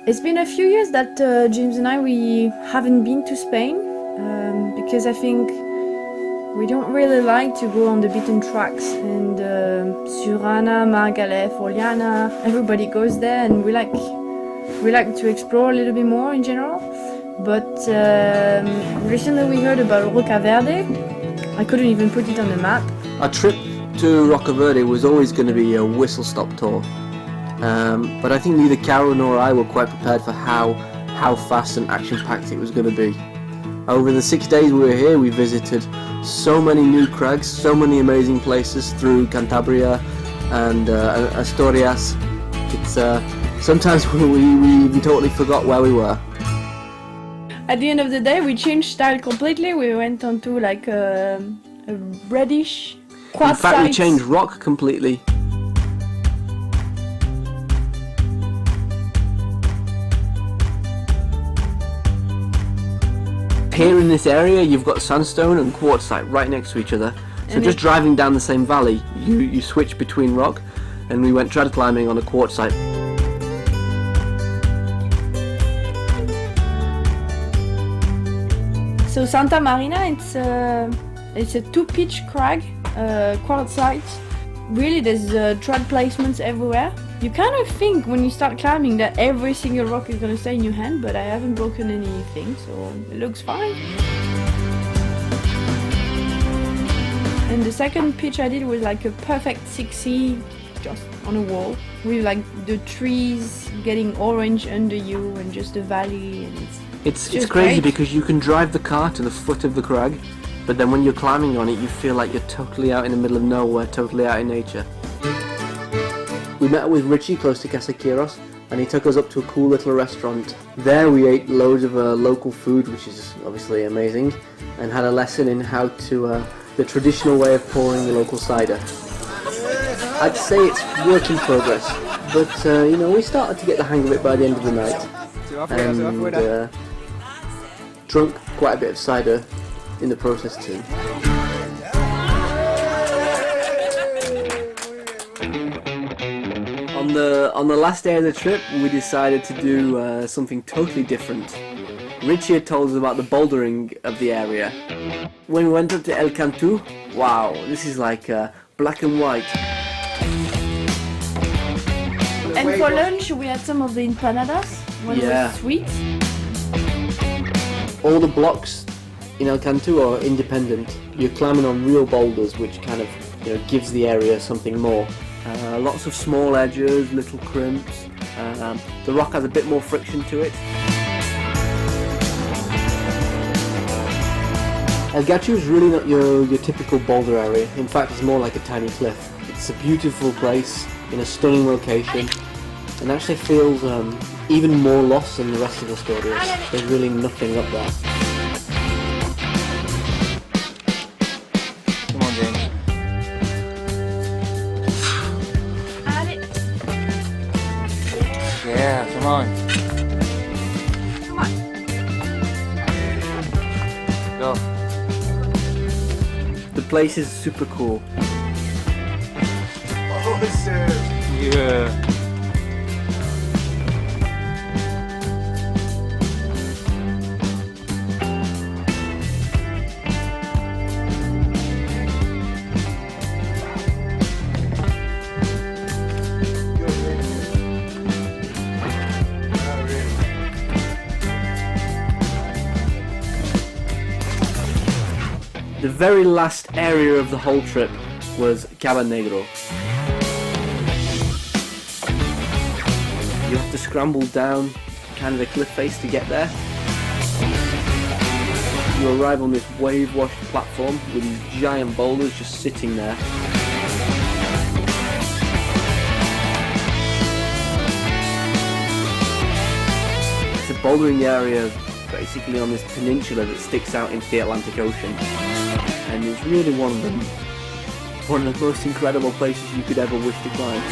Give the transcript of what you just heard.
It's been a few years that James and we haven't been to Spain because I think we don't really like to go on the beaten tracks, and Surana, Margalef, Oliana, everybody goes there, and we like to explore a little bit more in general. But recently we heard about Roca Verde. I couldn't even put it on the map. Our trip to Roca Verde was always going to be a whistle-stop tour. But I think neither Carol nor I were quite prepared for how fast and action-packed it was going to be. Over the 6 days we were here, we visited so many new crags, so many amazing places through Cantabria and Asturias. It's sometimes we totally forgot where we were. At the end of the day, we changed style completely. We went on to like a reddish quad. In fact, we changed rock completely. Here in this area you've got sandstone and quartzite right next to each other, so just driving down the same valley you switch between rock, and we went trad climbing on a quartzite. So Santa Marina, it's a two-pitch crag, quartzite. Really, there's trad placements everywhere. You kind of think when you start climbing that every single rock is going to stay in your hand, but I haven't broken anything, so it looks fine. And the second pitch I did was like a perfect 6C just on a wall, with like the trees getting orange under you and just the valley, and it's crazy great. Because you can drive the car to the foot of the crag, but then when you're climbing on it you feel like you're totally out in the middle of nowhere, totally out in nature. We met with Richie close to Casaquiros, and he took us up to a cool little restaurant. There we ate loads of local food, which is obviously amazing, and had a lesson in how to the traditional way of pouring the local cider. I'd say it's work in progress, but you know, we started to get the hang of it by the end of the night, and drunk quite a bit of cider in the process too. On the last day of the trip, we decided to do something totally different. Richie had told us about the bouldering of the area. When we went up to El Cantu, wow, this is like black and white. And for lunch we had some of the empanadas, one was sweet. All the blocks in El Cantu are independent. You're climbing on real boulders, which kind of, you know, gives the area something more. Lots of small edges, little crimps. The rock has a bit more friction to it. El Gacho is really not your typical boulder area. In fact, it's more like a tiny cliff. It's a beautiful place in a stunning location, and actually feels even more lost than the rest of Asturias. There's really nothing up there. Come on, James. Yeah, come on. Come on. Go. The place is super cool. Yeah. The very last area of the whole trip was Cabo Negro. You have to scramble down kind of a cliff face to get there. You arrive on this wave-washed platform with these giant boulders just sitting there. It's a bouldering area basically on this peninsula that sticks out into the Atlantic Ocean, and it's really one of the most incredible places you could ever wish to climb.